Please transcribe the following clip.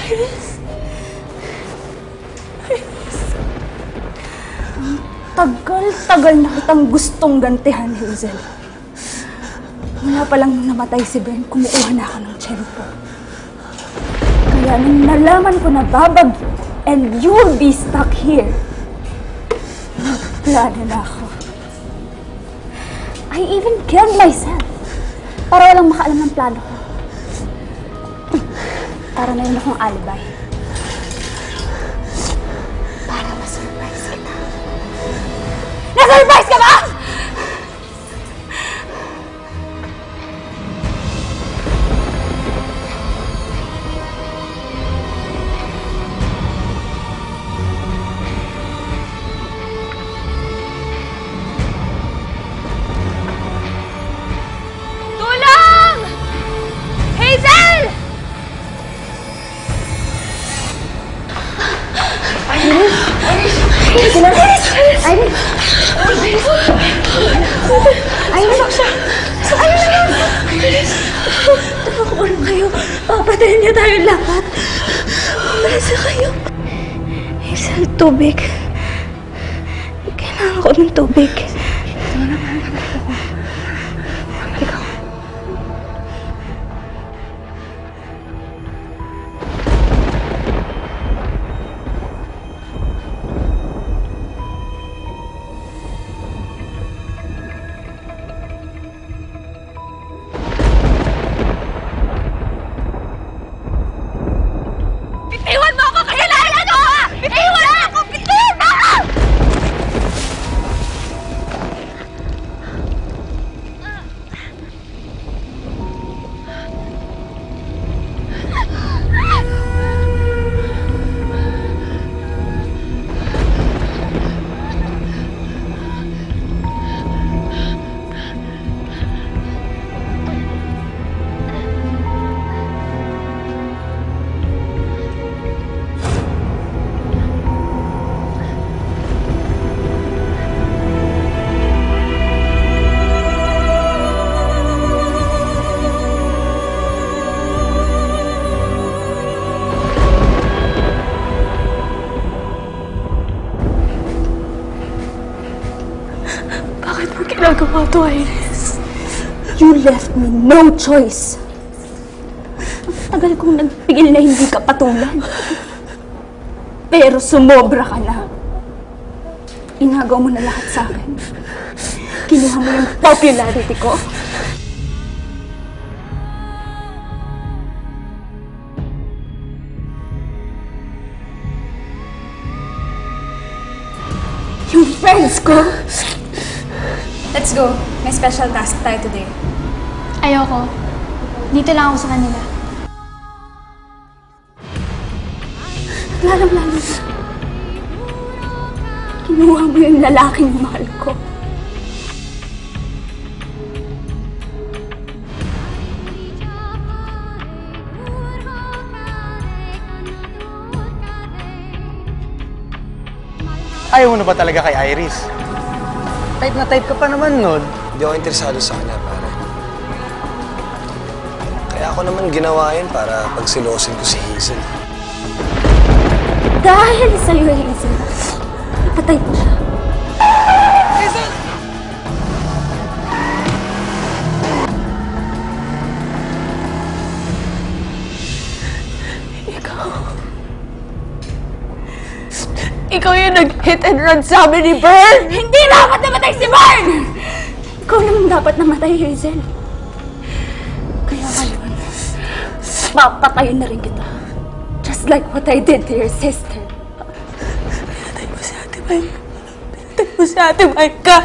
Iris! Iris! Tagal-tagal na kitang gustong gantihan, Hazel. Mula pa lang nung namatay si Ben, kumukuha na ako ng tiyempo. Kaya nung nalaman ko na babagyo and you'll be stuck here, nagplano na ako. I even killed myself para walang makaalam ng plano ko. Para na yun akong alibay. Para ma-surprise kita. Na-surprise ka ba?! Tulungan kayo. Papatayin niya tayo lahat. Umalis na kayo. Hazel, tubig. Kailangan ko ng tubig. Ikaw. Bakit mo ginagawa to, Iris? You left me no choice. Ang tagal kong nagpigil na hindi ka patulan. Pero sumobra ka na. Inagaw mo na lahat sa akin. Kinuha mo yung popularity ko. Yung friends ko. Let's go. May special task tayo today. Ayoko. Dito lang ako sa kanila. Lalang-lalo na. Kinuha mo yung lalaking mahal ko. Ayaw mo na ba talaga kay Iris? Type na type ka pa naman nun. Hindi ako interesado sa kanya, pare. Kaya ako naman ginawa yun para pagsilosin ko si Hazel. Dahil sa'yo, Hazel, napatay ko siya. Hazel! Ikaw yung nag-hit and run sa amin ni Bern! Hindi dapat namatay si Bern! Ikaw naman dapat namatay, Hazel. Kaya ngayon, papatayin na rin kita. Just like what I did to your sister. Pinatay mo si Ate Mike. Pinatay mo si Ate Mike ka!